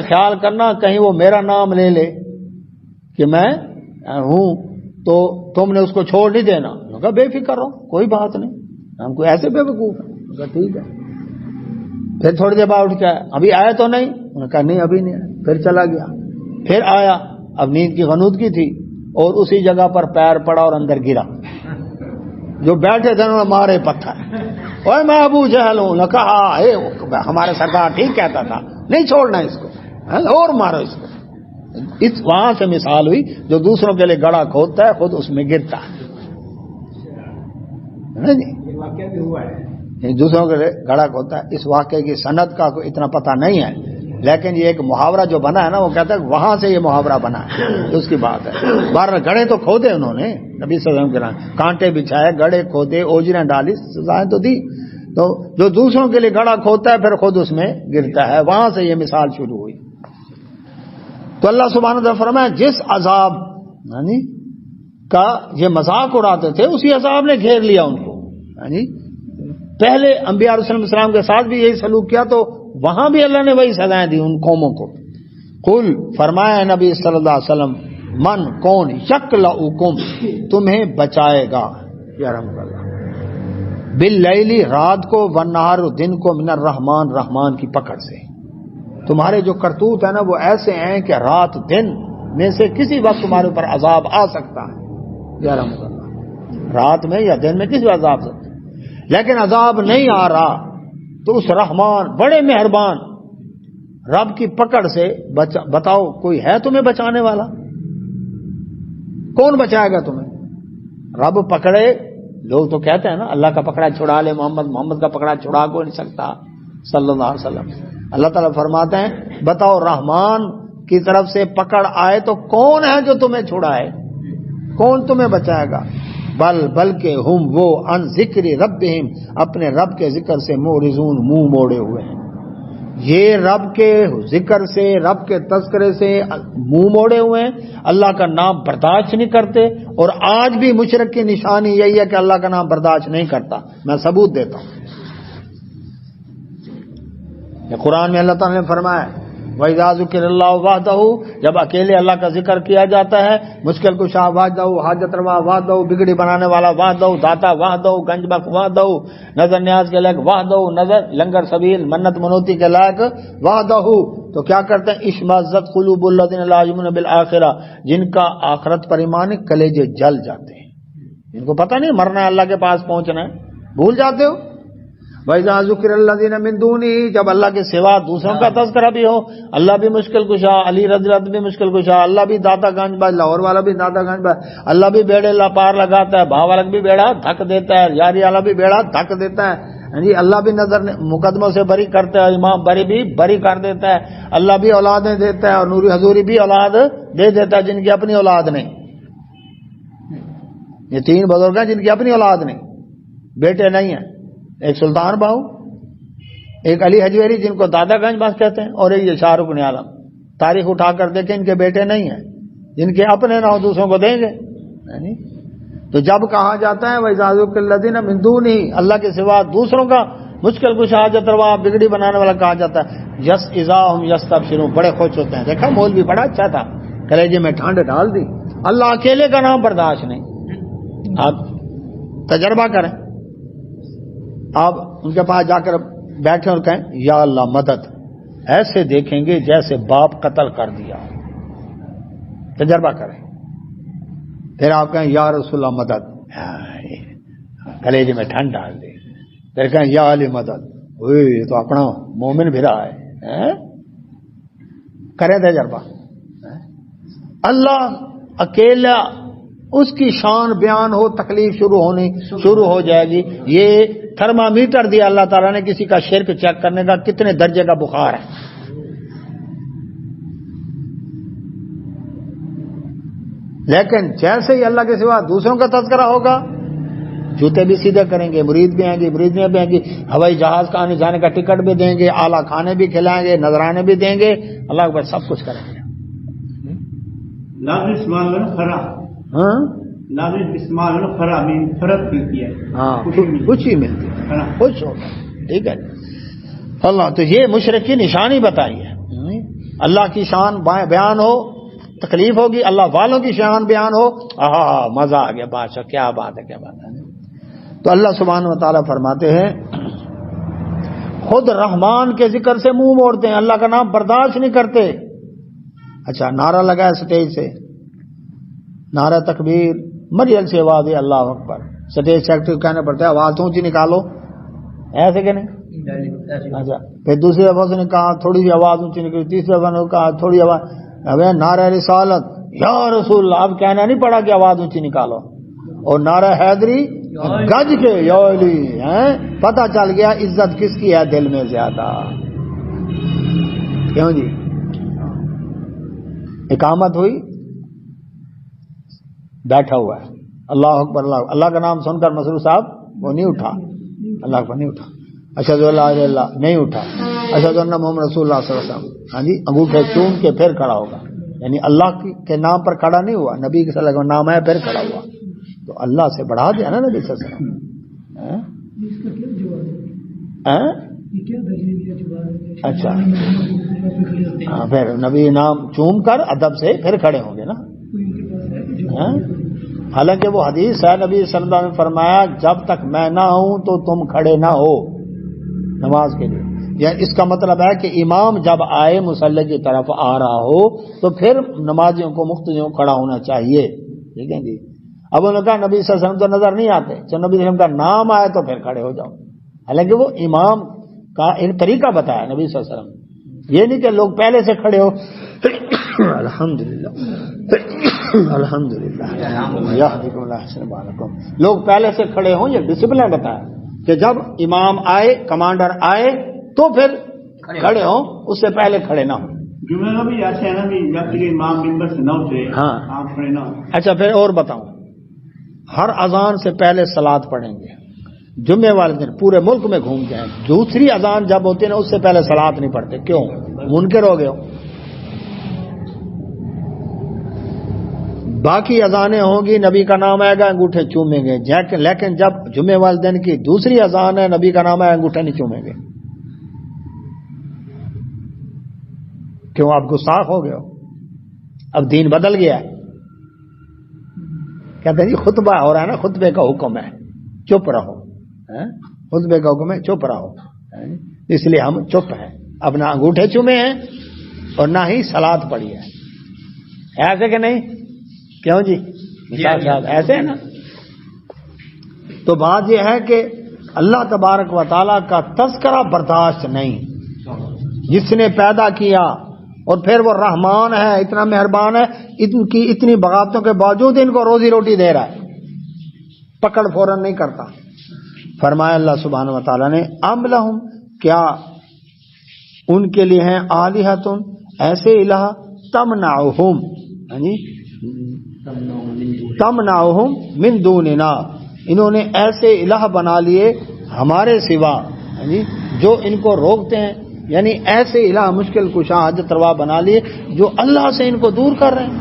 خیال کرنا کہیں وہ میرا نام لے لے کہ میں ہوں تو تم نے اس کو چھوڑ نہیں دینا۔ انہوں نے کہا بے فکر رہو، کوئی بات نہیں، ہم کو ایسے بے وقوف ہیں۔ ٹھیک ہے۔ پھر تھوڑی دیر بعد اٹھ کے آیا، ابھی آئے تو نہیں؟ انہوں نے کہا نہیں ابھی نہیں آیا۔ پھر چلا گیا، پھر آیا، اب نیند کی غنودگی تھی اور اسی جگہ پر پیر پڑا اور اندر گرا، جو بیٹھے تھے انہوں نے مارے پتھر، اوے میں ابو جہل ہوں۔ کہا ہمارے سرکار ٹھیک کہتا تھا، نہیں چھوڑنا اس کو، اور مارو اس کو۔ اس وہاں سے مثال ہوئی جو دوسروں کے لیے گڑھا کھودتا ہے خود اس میں گرتا ہے۔ دوسروں کے لیے گڑھا کھودتا ہے۔ اس واقعے کی سند کا کوئی اتنا پتہ نہیں ہے، لیکن یہ ایک محاورہ جو بنا ہے نا، وہ کہتا ہے وہاں سے یہ محاورہ بنا ہے، اس کی بات ہے۔ بارہ گڑھے تو کھودے انہوں نے نبی صلی اللہ علیہ وسلم کے نام، کانٹے بچھائے، گڑھے کھودے، اوجریں ڈالی، سزائیں تو دی۔ تو جو دوسروں کے لیے گڑھا کھودتا ہے پھر خود اس میں گرتا ہے، وہاں سے یہ مثال شروع ہوئی۔ تو اللہ سبحانہ وتعالیٰ فرمایا جس عذاب کا یہ مذاق اڑاتے تھے اسی عذاب نے گھیر لیا ان کو۔ پہلے انبیاء علیہ السلام کے ساتھ بھی یہی سلوک کیا تو وہاں بھی اللہ نے وہی سزائیں دی ان قوموں کو۔ قل، فرمایا نبی صلی اللہ علیہ وسلم، من، کون، یکلؤکم، تمہیں بچائے گا، یا رحمت اللہ، باللیل، رات کو، والنہار، دن کو، من الرحمن، رحمان کی پکڑ سے۔ تمہارے جو کرتوت ہے نا وہ ایسے ہیں کہ رات دن میں سے کسی وقت تمہارے اوپر عذاب آ سکتا ہے، یا رحمت اللہ، رات میں یا دن میں کسی وقت عذاب سکتا ہے، لیکن عذاب نہیں آ رہا تو اس رحمان بڑے مہربان رب کی پکڑ سے بتاؤ کوئی ہے تمہیں بچانے والا؟ کون بچائے گا تمہیں؟ رب پکڑے، لوگ تو کہتے ہیں نا اللہ کا پکڑا چھڑا لے محمد، محمد کا پکڑا چھڑا کو نہیں سکتا صلی اللہ علیہ وسلم۔ اللہ تعالیٰ فرماتے ہیں بتاؤ رحمان کی طرف سے پکڑ آئے تو کون ہے جو تمہیں چھڑائے، کون تمہیں بچائے گا؟ بلکہ ہم وہ ان ذکر ربہم، اپنے رب کے ذکر سے معرضون، منہ موڑے ہوئے ہیں۔ یہ رب کے ذکر سے، رب کے تذکرے سے منہ موڑے ہوئے ہیں، اللہ کا نام برداشت نہیں کرتے، اور آج بھی مشرک کی نشانی یہی ہے کہ اللہ کا نام برداشت نہیں کرتا۔ میں ثبوت دیتا ہوں، قرآن میں اللہ تعالیٰ نے فرمایا وَإِذَا ذُكِرَ اللَّهُ وَحْدَهُ، جب اکیلے اللہ کا ذکر کیا جاتا ہے، مشکل کشا وحدہ، حاجت روا وحدہ، بگڑی بنانے والا وحدہ، داتا وحدہ، گنج بخش وحدہ، نظر نیاز کے لائق وحدہ، نظر لنگر سبیل منت منوتی کے لائق وحدہ، تو کیا کرتے ہیں؟ اشمئزت قلوب الذین لا یؤمنون بالآخرہ، جن کا آخرت پر ایمان کلیجے جل جاتے ہیں، جن کو پتہ نہیں مرنا ہے، اللہ کے پاس پہنچنا ہے، بھول جاتے ہو۔ وَإِذَا ذُكِرَ الَّذِينَ مِن دُونِهِ، جب اللہ کے سوا دوسروں کا تذکرہ بھی ہو، اللہ بھی مشکل کشا، علی رضی اللہ عنہ بھی مشکل کشا، اللہ بھی داتا گنج باز، لاہور والا بھی داتا گنج باز، اللہ بھی بیڑے لا پار لگاتا ہے، بھاولک بھی بیڑا دھک دیتا ہے، یاری والا بھی بیڑا دھک دیتا ہے جی، اللہ بھی نظر مقدموں سے بری کرتا ہے، امام بری بھی بری کر دیتا ہے، اللہ بھی اولادیں دیتا ہے، اور نوری حضوری بھی اولاد دے دیتا ہے جن کی اپنی اولاد نہیں۔ یہ تین بزرگ ہیں جن کی اپنی اولاد نہیں، بیٹے نہیں ہیں، ایک سلطان باہو، ایک علی حجویری جن کو دادا گنج باز کہتے ہیں، اور ایک یہ شاہ رخ عالم۔ تاریخ اٹھا کر دیکھیں، ان کے بیٹے نہیں ہیں، جن کے اپنے نہ ہو دوسروں کو دیں گے۔ تو جب کہا جاتا ہے وَإِذَا ذُكِرَ الَّذِينَ مِن دُونِهِ، اللہ کے سوا دوسروں کا مشکل کشا، حاجت روا، بگڑی بنانے والا کہا جاتا ہے، یس اذا ہم یستبشرون، بڑے خوش ہوتے ہیں۔ دیکھا مولوی بڑا اچھا تھا، کلیجے میں ٹھنڈ ڈال دی، اللہ اکیلے کا نام برداشت نہیں۔ آپ تجربہ کریں، آپ ان کے پاس جا کر بیٹھیں اور کہیں یا اللہ مدد، ایسے دیکھیں گے جیسے باپ قتل کر دیا۔ تجربہ کریں، پھر آپ کہیں یا رسول اللہ مدد، کلیجے میں ٹھنڈ ڈال دے، پھر کہیں یا علی مدد، یہ تو اپنا مومن بھی رہا ہے۔ کریں تجربہ، اللہ اکیلا، اس کی شان بیان ہو، تکلیف شروع ہو جائے گی۔ یہ تھرمامیٹر دیا اللہ تعالیٰ نے کسی کا شرک چیک کرنے کا، کتنے درجے کا بخار ہے۔ لیکن جیسے ہی اللہ کے سوا دوسروں کا تذکرہ ہوگا، جوتے بھی سیدھے کریں گے، مرید بھی آئیں گے، مریدیاں بھی آئیں گی، ہوائی جہاز کا آنے جانے کا ٹکٹ بھی دیں گے، اعلیٰ کھانے بھی کھلائیں گے، نذرانے بھی دیں گے، اللہ کے پاس سب کچھ کریں گے۔ کچھ ہی ملتی ہے، کچھ ہوگا، ٹھیک ہے۔ اللہ تو یہ مشرک کی نشانی بتائی ہے، اللہ کی شان بیان ہو تکلیف ہوگی، اللہ والوں کی شان بیان ہو مزہ آ گیا، بادشاہ کیا بات ہے، کیا بات ہے۔ تو اللہ سبحانہ و تعالیٰ فرماتے ہیں خود رحمان کے ذکر سے منہ موڑتے ہیں، اللہ کا نام برداشت نہیں کرتے۔ اچھا، نعرہ لگا سٹیج سے، نعرہ تکبیر، مریل سے آواز ہے اللہ اکبر، سٹیج سیکٹری کہنا پڑتا ہے آواز اونچی نکالو، ایسے کہ نہیں؟ اچھا، پھر دوسری دفعہ سے نے کہا تھوڑی سی آواز اونچی نکلی، تیسری دفعہ نے کہا تھوڑی آواز، اب نعرہ رسالت یا رسول اللہ، اب کہنا نہیں پڑا کہ آواز اونچی نکالو، اور نعرہ حیدری گج کے یا علی، پتہ چل گیا عزت کس کی ہے دل میں زیادہ۔ کیوں جی؟ اقامت ہوئی، بیٹھا ہوا ہے، اللہ اکبر، اللہ کا نام سن کر مسرور صاحب وہ نہیں اٹھا، اللہ پر نہیں اٹھا، اشہد ان لا الہ الا اللہ نہیں اٹھا، اشہد ان محمد رسول اللہ صلی اللہ علیہ وسلم، ہاں جی، انگوٹھے چوم کے پھر کھڑا ہوگا، یعنی اللہ کے نام پر کھڑا نہیں ہوا، نبی کے صلی اللہ علیہ وسلم نام ہے پھر کھڑا ہوا، تو اللہ سے بڑھا دیا نا نبی صلی اللہ علیہ وسلم۔ اچھا، ہاں، پھر نبی نام چوم کر ادب سے پھر کھڑے ہوں گے نا۔ حالانکہ وہ حدیث ہے، نبی صلی اللہ علیہ وسلم نے فرمایا جب تک میں نہ ہوں تو تم کھڑے نہ ہو نماز کے لیے، یعنی اس کا مطلب ہے کہ امام جب آئے مصلی کی طرف آ رہا ہو تو پھر نمازیوں کو مقتدیوں کھڑا ہونا چاہیے، ٹھیک ہے جی۔ اب انہوں نے کہا نبی صلی اللہ علیہ وسلم تو نظر نہیں آتے، جب نبی صلی اللہ علیہ وسلم کا نام آئے تو پھر کھڑے ہو جاؤ، حالانکہ وہ امام کا ایک طریقہ بتایا نبی صلی اللہ علیہ وسلم، یہ نہیں کہ لوگ پہلے سے کھڑے ہو الحمدللہ الحمدللہ یہدیکم اللہ احسن بالکم، لوگ پہلے سے کھڑے ہوں، یہ ڈسپلن بتایا کہ جب امام آئے، کمانڈر آئے تو پھر کھڑے ہوں، اس سے پہلے کھڑے نہ ہوں۔ جمعہ کا بھی ایسے ہے نا بھی جب تک امام ممبر سے نہ اٹھے آپ کھڑے نہ ہوں۔ اچھا، پھر اور بتاؤں، ہر اذان سے پہلے صلاۃ پڑھیں گے، جمعے والے دن پورے ملک میں گھوم جائیں، دوسری اذان جب ہوتی ہے نا اس سے پہلے صلاۃ نہیں پڑھتے، کیوں؟ منکر ہو گئے ہو۔ باقی اذانیں ہوں گی، نبی کا نام آئے گا، انگوٹھے چومیں گے، لیکن جب جمعے والے دن کی دوسری اذان ہے، نبی کا نام آئے، انگوٹھے نہیں چومیں گے، کیوں آپ گستاخ ہو گئے ہو؟ اب دین بدل گیا ہے. کہتے ہیں جی خطبہ ہو رہا ہے نا، خطبے کا حکم ہے چپ رہو، خطبے کا حکم ہے چپ رہو، اس لیے ہم چپ ہیں. اب نہ انگوٹھے چومے ہیں اور نہ ہی سلاد پڑی ہے. ایسے کہ نہیں؟ کیوں جی صاحب ایسے ہے نا. تو بات یہ ہے کہ اللہ تبارک و تعالیٰ کا تذکرہ برداشت نہیں. جس نے پیدا کیا اور پھر وہ رحمان ہے، اتنا مہربان ہے، ان کی اتنی بغاوتوں کے باوجود ان کو روزی روٹی دے رہا ہے، پکڑ فوراً نہیں کرتا. فرمایا اللہ سبحانہ و تعالیٰ نے ام لہم، کیا ان کے لیے ہیں آلہۃ ایسے الہ تمنعہم تمنعہم من دوننا، انہوں نے ایسے الہ بنا لیے ہمارے سوا جو ان کو روکتے ہیں، یعنی ایسے الہ مشکل کشا حاجت روا بنا لیے جو اللہ سے ان کو دور کر رہے ہیں.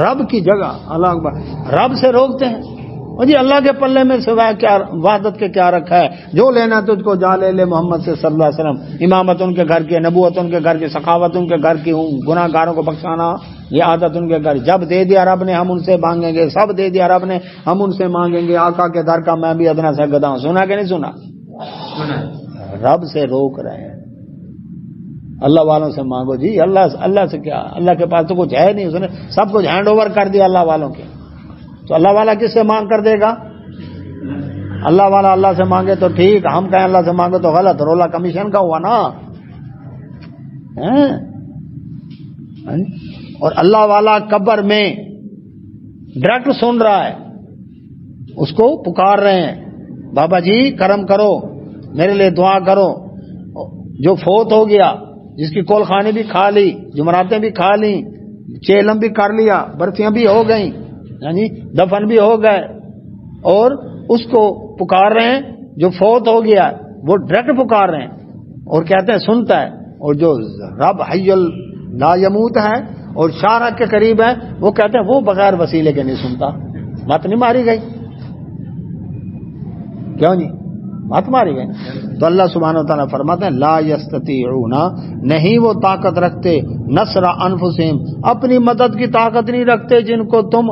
رب کی جگہ اللہ اکبر رب سے روکتے ہیں. اور جی اللہ کے پلے میں سوائے کیا وحدت کے کیا رکھا ہے؟ جو لینا تجھ کو جا لے محمد سے صلی اللہ علیہ وسلم. امامت ان کے گھر کی، نبوت ان کے گھر کی، سخاوت ان کے گھر کی، گناہ گاروں کو بخشانا یہ عادت ان کے گھر. جب دے دیا رب نے ہم ان سے مانگیں گے، سب دے دیا رب نے ہم ان سے مانگیں گے. آقا کے در کا میں بھی ادنا سے گدا ہوں. سنا کہ نہیں سنا؟ رب سے روک رہے ہیں. اللہ والوں سے مانگو جی. اللہ سے کیا؟ اللہ کے پاس تو کچھ ہے نہیں، اس نے سب کچھ ہینڈ اوور کر دیا اللہ والوں کے. تو اللہ والا کس سے مانگ کر دے گا؟ اللہ والا اللہ سے مانگے تو ٹھیک، ہم کہیں اللہ سے مانگے تو غلط. رولا کمیشن کا ہوا نا. اور اللہ والا قبر میں ڈائریکٹ سن رہا ہے، اس کو پکار رہے ہیں بابا جی کرم کرو، میرے لیے دعا کرو. جو فوت ہو گیا، جس کی کول خانے بھی کھا لی، جمراتیں بھی کھا لی، چیلم بھی کر لیا، برفیاں بھی ہو گئیں، یعنی دفن بھی ہو گئے، اور اس کو پکار رہے ہیں. جو فوت ہو گیا وہ ڈائریکٹ پکار رہے ہیں اور کہتے ہیں سنتا ہے. اور جو رب حی لا یموت ہے اور شارک کے قریب ہے، وہ کہتے ہیں وہ بغیر وسیلے کے نہیں سنتا. مت نہیں ماری گئی؟ کیوں نہیں مت ماری گئی؟ تو اللہ سبحانہ و تعالیٰ فرماتے ہیں لا یستطیعون، نہیں وہ طاقت رکھتے، نصر انفسہم، اپنی مدد کی طاقت نہیں رکھتے، جن کو تم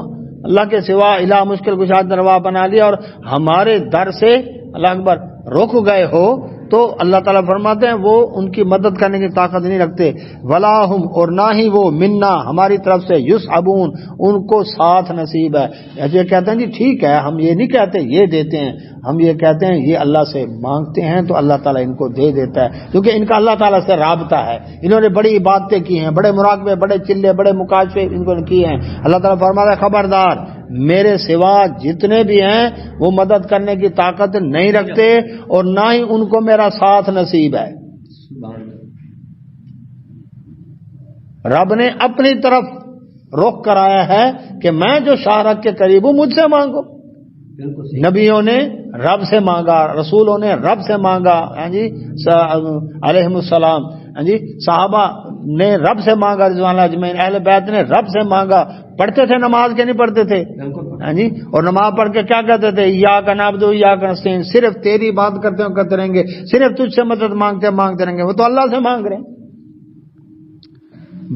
اللہ کے سوا الہ مشکل کشا دروا بنا لیا اور ہمارے در سے اللہ اکبر رک گئے ہو. تو اللہ تعالیٰ فرماتے ہیں وہ ان کی مدد کرنے کی طاقت نہیں رکھتے. ولا ہم، اور نہ ہی وہ منا ہماری طرف سے یسحبون، ان کو ساتھ نصیب ہے. یہ کہتے ہیں جی ٹھیک ہے، ہم یہ نہیں کہتے یہ دیتے ہیں، ہم یہ کہتے ہیں یہ اللہ سے مانگتے ہیں تو اللہ تعالیٰ ان کو دے دیتا ہے، کیونکہ ان کا اللہ تعالیٰ سے رابطہ ہے. انہوں نے بڑی عبادتیں کی ہیں، بڑے مراقبے، بڑے چلے، بڑے مکاشفے ان کو کیے ہیں. اللہ تعالیٰ فرماتا ہے خبردار، میرے سوا جتنے بھی ہیں وہ مدد کرنے کی طاقت نہیں رکھتے اور نہ ہی ان کو میرا ساتھ نصیب ہے. رب نے اپنی طرف رخ کرایا ہے کہ میں جو شارک کے قریب ہوں مجھ سے مانگو. نبیوں نے رب سے مانگا، رسولوں نے رب سے مانگا، علیہم السلام، صحابہ نے رب سے مانگا رضوان اللہ اجمعین، اہل بیت نے رب سے مانگا. پڑھتے تھے نماز کے نہیں پڑھتے تھے؟ اور نماز پڑھ کے کیا کہتے تھے؟ ایاک نعبد و ایاک نستعین، صرف تیری بات کرتے ہوں کرتے رہیں گے، صرف تجھ سے مدد مانگتے رہیں گے. وہ تو اللہ سے مانگ رہے ہیں.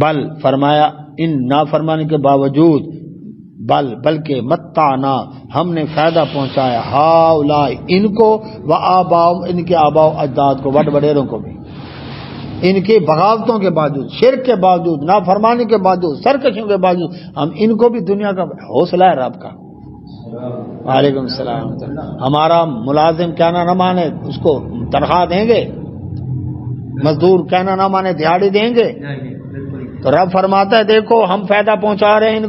بل فرمایا ان نافرمانی کے باوجود، بلکہ متعنا ہم نے فائدہ پہنچایا ہاؤلاء ان کو، و آباؤہم ان کے آباء و اجداد کو، بڑ بڑیروں کو بھی، ان کی بغاوتوں کے باوجود، شرک کے باوجود، نافرمانی کے باوجود، سرکشیوں کے باوجود ہم ان کو بھی دنیا کا حوصلہ ہے رب کا. وعلیکم السلام. ہمارا ملازم کہنا نہ مانے اس کو تنخواہ دیں گے؟ مزدور کہنا نہ مانے دیہڑی دیں گے؟ تو رب فرماتا ہے دیکھو ہم فائدہ پہنچا رہے ہیں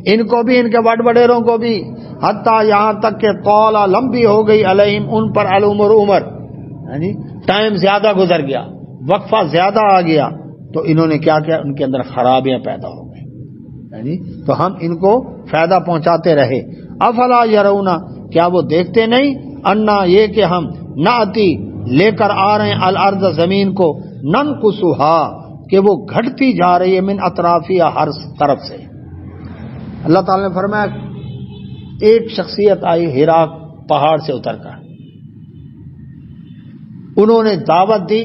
ان کو بھی، ان کے بڑ بڑیروں کو بھی، حتیٰ یہاں تک کہ طولا لمبی ہو گئی علیہم ان پر العمر، عمر ٹائم زیادہ گزر گیا، وقفہ زیادہ آ گیا، تو انہوں نے کیا کیا؟ ان کے اندر خرابیاں پیدا ہو گئی. تو ہم ان کو فائدہ پہنچاتے رہے. افلا یرون، کیا وہ دیکھتے نہیں؟ انا یہ کہ ہم ناتی لے کر آ رہے ہیں الارض زمین کو، ننقصها کہ وہ گھٹتی جا رہی ہے، من اطرافیہ ہر طرف سے. اللہ تعالی نے فرمایا ایک شخصیت آئی ہرا پہاڑ سے اتر کر، انہوں نے دعوت دی،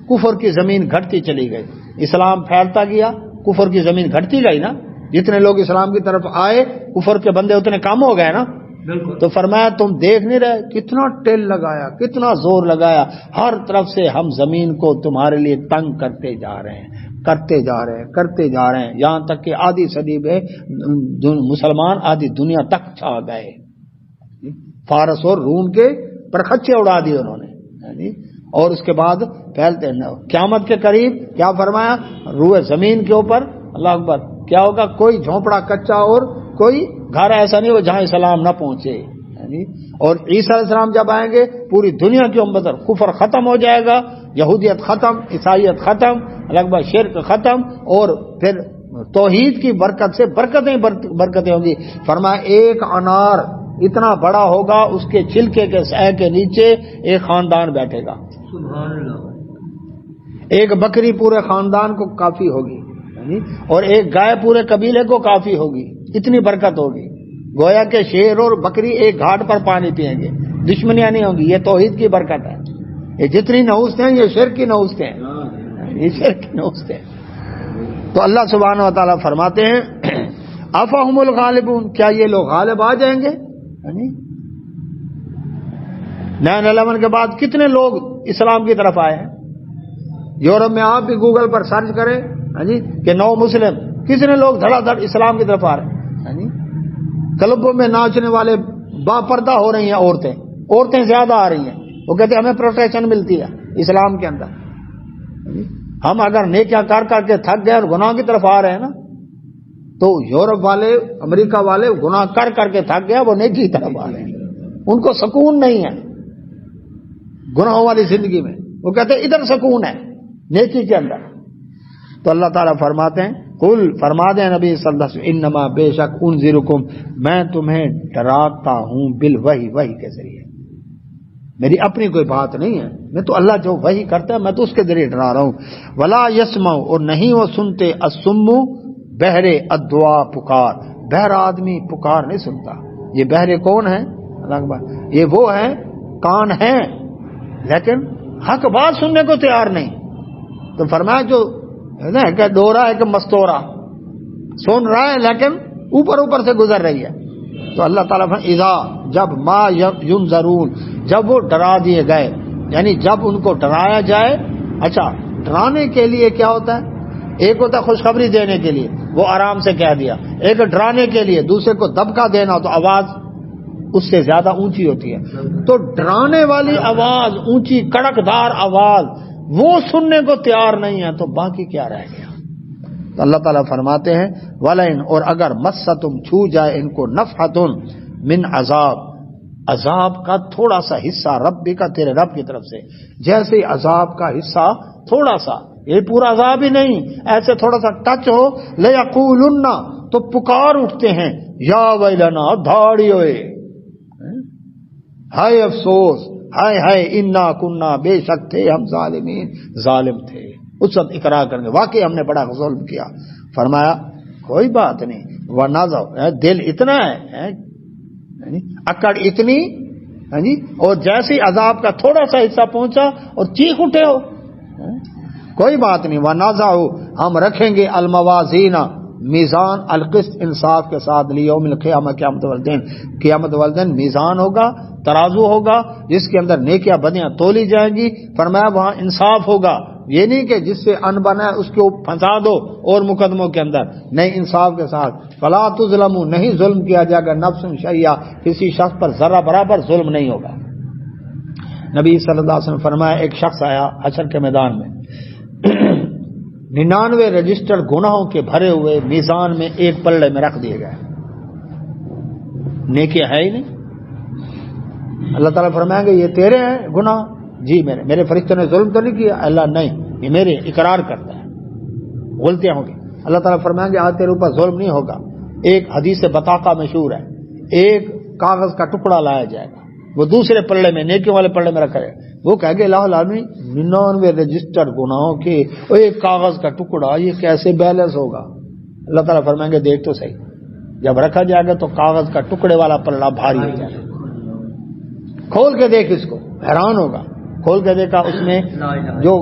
کفر کی زمین گھٹتی چلی گئی، اسلام پھیلتا گیا، کفر کی زمین گھٹتی گئی نا، جتنے لوگ اسلام کی طرف آئے کفر کے بندے اتنے کم ہو گئے نا۔ تو فرمایا تم دیکھ نہیں رہے کتنا ٹیل لگایا، کتنا زور لگایا، ہر طرف سے ہم زمین کو تمہارے لیے تنگ کرتے جا رہے ہیں، کرتے جا رہے ہیں، یہاں تک کہ آدھی صدی میں مسلمان آدھی دنیا تک چھا گئے، فارس اور روم کے پرخچے اڑا دیے انہوں نے، اور اس کے بعد پھیلتے قیامت کے قریب کیا فرمایا، روئے زمین کے اوپر اللہ اکبر کیا ہوگا، کوئی جھونپڑا کچا اور کوئی گھر ایسا نہیں ہو جہاں اسلام نہ پہنچے، اور عیسیٰ علیہ السلام جب آئیں گے پوری دنیا کی امت پر کفر ختم ہو جائے گا، یہودیت ختم، عیسائیت ختم، لگبھگ شرک ختم، اور پھر توحید کی برکت سے برکتیں ہوں گی۔ فرمایا ایک انار اتنا بڑا ہوگا، اس کے چھلکے کے سائے کے نیچے ایک خاندان بیٹھے گا، سبحان اللہ، ایک بکری پورے خاندان کو کافی ہوگی، اور ایک گائے پورے قبیلے کو کافی ہوگی، اتنی برکت ہوگی، گویا کہ شیر اور بکری ایک گھاٹ پر پانی پیئیں گے، دشمنیاں نہیں ہوں گی۔ یہ توحید کی برکت ہے، یہ جتنی نحوستیں ہیں یہ شرک کی نحوستیں ہیں، یہ شرک کی نحوستیں ہیں۔ تو اللہ سبحانہ و تعالیٰ فرماتے ہیں افہم الغالبون، کیا یہ لوگ غالب آ جائیں گے؟ 9/11 کے بعد کتنے لوگ اسلام کی طرف آئے ہیں؟ یورپ میں آپ بھی گوگل پر سرچ کریں کہ نو مسلم، کتنے لوگ دھڑا دھڑ اسلام کی طرف آ رہے ہیں۔ کلبوں میں ناچنے والے با پردہ ہو رہی ہیں، عورتیں زیادہ آ رہی ہیں، وہ کہتے ہیں ہمیں پروٹیکشن ملتی ہے اسلام کے اندر۔ ہم اگر نیکیاں کر کر کے تھک گئے اور گناہ کی طرف آ رہے ہیں نا، تو یورپ والے، امریکہ والے گناہ کر کر کے تھک گئے، وہ نیکی کی طرف آ رہے ہیں، ان کو سکون نہیں ہے گناہوں والی زندگی میں، وہ کہتے ہیں ادھر سکون ہے نیکی کے اندر۔ تو اللہ تعالیٰ فرماتے ہیں قل، فرما دیں نبی صلی اللہ علیہ وسلم، انما بے شک انذرکم، میں تمہیں ڈراتا ہوں بالوحی، وحی کے ذریعے، میری اپنی کوئی بات نہیں ہے، میں تو اللہ جو وحی کرتا ہے میں تو اس کے ذریعے ڈرا رہا ہوں۔ ولا یسمع، اور نہیں وہ سنتے، الصم، بہرے، الدعاء، پکار، بہرا آدمی پکار نہیں سنتا۔ یہ بہرے کون ہیں؟ اللہ اکبر، یہ وہ ہیں کان ہیں لیکن حق بات سننے کو تیار نہیں۔ تو فرمایا جو کہ ڈورا ہے کہ مستورا، سن رہا ہے لیکن اوپر سے گزر رہی ہے۔ تو اللہ تعالیٰ اذا، جب ما ینذرون، جب وہ ڈرا دیے گئے، یعنی جب ان کو ڈرایا جائے۔ اچھا، ڈرانے کے لیے کیا ہوتا ہے؟ ایک ہوتا ہے خوشخبری دینے کے لیے، وہ آرام سے کہہ دیا، ایک ڈرانے کے لیے دوسرے کو دبکا دینا، تو آواز اس سے زیادہ اونچی ہوتی ہے۔ تو ڈرانے والی آواز، اونچی کڑکدار آواز، وہ سننے کو تیار نہیں ہے، تو باقی کیا رہ گیا؟ تو اللہ تعالیٰ فرماتے ہیں وَلَئِنْ، اور اگر مَسَّتُمْ، چھو جائے ان کو، نَفْحَةٌ مِّنْ عذاب، عذاب کا تھوڑا سا حصہ، رب کا، تیرے رب کی طرف سے، جیسے عذاب کا حصہ تھوڑا سا، یہ پورا عذاب ہی نہیں، ایسے تھوڑا سا ٹچ ہو، لَيَقُولُنَّ، تو پکار اٹھتے ہیں، یا ویلنا، دھاڑی ہوئے، ہائے افسوس، ہائے ہائے، انا کننا، بے شک تھے ہم ظالمین، ظالم تھے۔ اس وقت اقرار کریں گے واقعی ہم نے بڑا ظلم کیا۔ فرمایا کوئی بات نہیں، ورنہ دل اتنا ہے، اکڑ اتنی، اور جیسے عذاب کا تھوڑا سا حصہ پہنچا اور چیخ اٹھے ہو، کوئی بات نہیں، ونازعوا، ہم رکھیں گے، الموازین، میزان، القسط، انصاف کے ساتھ، لیوم القیامہ، قیامت والدین، قیامت والدین میزان ہوگا، ترازو ہوگا، جس کے اندر نیکیاں بدیاں تولی جائیں گی۔ فرمایا وہاں انصاف ہوگا، یہ نہیں کہ جس سے ان بنا ہے اس کو پھنسا دو اور مقدموں کے اندر، نہیں، انصاف کے ساتھ۔ فلا تظلموا، نہیں ظلم کیا جائے گا، نفس شیئا، کسی شخص پر ذرہ برابر ظلم نہیں ہوگا۔ نبی صلی اللہ علیہ وسلم فرمایا ایک شخص آیا حشر کے میدان میں، 99 رجسٹرڈ گناہوں کے بھرے ہوئے میزان میں ایک پلڑے میں رکھ دیے گئے، نیکیاں ہے ہی نہیں۔ اللہ تعالیٰ فرمائیں گے یہ تیرے ہیں گناہ؟ جی میرے فرشتوں نے ظلم تو نہیں کیا؟ اللہ نہیں، یہ میرے، اقرار کرتا ہے، غلطیاں ہوں گی۔ اللہ تعالیٰ فرمائیں گے آج تیرے اوپر ظلم نہیں ہوگا۔ ایک حدیث بطاقہ مشہور ہے، ایک کاغذ کا ٹکڑا لایا جائے گا، وہ دوسرے پلڑے میں، نیکیوں والے پلڑے میں رکھا جائے گا، وہ کہے گے الہ العالمین 99 رجسٹرڈ گناہوں کے ایک کاغذ کا ٹکڑا، یہ کیسے بیلنس ہوگا؟ اللہ تعالیٰ فرمائیں گے دیکھ تو صحیح، جب رکھا جائے گا تو کاغذ کا ٹکڑے والا پلڑا بھاری ہو جائے گا، کھول کے دیکھ اس کو، حیران ہوگا، کھول کے دیکھا اس میں جو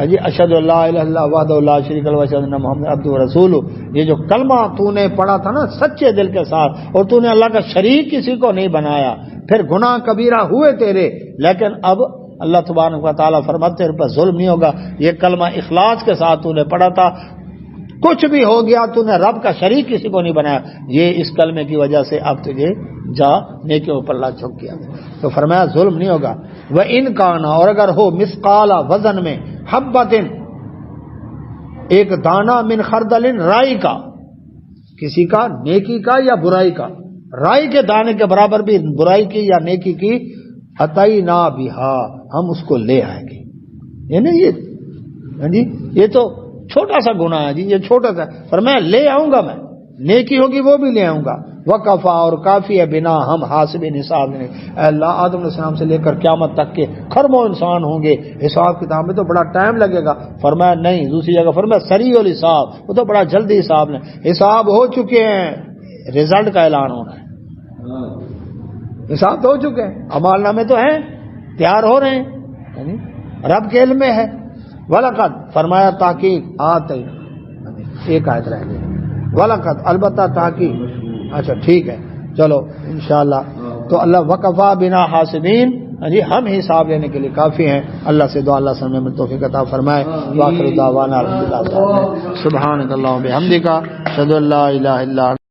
جی اشہد اللہ الہ الا اللہ وحدہ لا شریک لہ واشہد ان محمد عبدہ ورسولہ، یہ جو کلمہ تو نے پڑھا تھا نا سچے دل کے ساتھ، اور تو نے اللہ کا شریک کسی کو نہیں بنایا، پھر گناہ کبیرہ ہوئے تیرے، لیکن اب اللہ تبارک و تعالیٰ فرماتے تیرے پر ظلم نہیں ہوگا، یہ کلمہ اخلاص کے ساتھ تو نے پڑھا تھا، کچھ بھی ہو گیا تو نے رب کا شریک کسی کو نہیں بنایا، یہ اس کلمے کی وجہ سے اب تجھے جا نیکیوں پر اللہ جھک گیا۔ تو فرمایا ظلم نہیں ہوگا۔ وَإِن كَانَ، اور اگر ہو مثقال وزن میں، حبۃ ایک دانہ، من خردل رائی کا، کسی کا نیکی کا یا برائی کا، رائی کے دانے کے برابر بھی برائی کی یا نیکی کی، اتینا بہا، ہم اس کو لے آئیں گے۔ یعنی یہ تو چھوٹا سا گناہ ہے جی، یہ چھوٹا سا، فرمایا لے آؤں گا میں، نیکی ہوگی وہ بھی لے آؤں گا۔ وکفا، اور کافی ہے، بنا ہم حاسب نصاب نے، اے اللہ آدم علیہ السلام سے لے کر قیامت تک کے خرموں انسان ہوں گے، حساب کتاب میں تو بڑا ٹائم لگے گا۔ فرمایا نہیں، دوسری جگہ فرمایا سریع الحساب، وہ تو بڑا جلدی حساب ہے، حساب ہو چکے ہیں، رزلٹ کا اعلان ہونا ہے، حساب تو ہو چکے ہیں، اعمال نامے تو ہیں، تیار ہو رہے ہیں، رب کے علم میں ہے۔ وَلَقَدْ، فرمایا تحقیق، آتینا، ایک آیت رہ گئی، وَلَقَدْ، البتہ تحقیق، اچھا ٹھیک ہے چلو انشاءاللہ۔ تو اللہ وکفا بنا حاسبین، جی ہم حساب لینے کے لیے کافی ہیں۔ اللہ سے دعا اللہ سمجھنے میں توفیق عطا فرمائے۔ وآخر دعوانا الحمدللہ، سبحانک اللہم بحمدک، اشہد ان لا الہ الا انت۔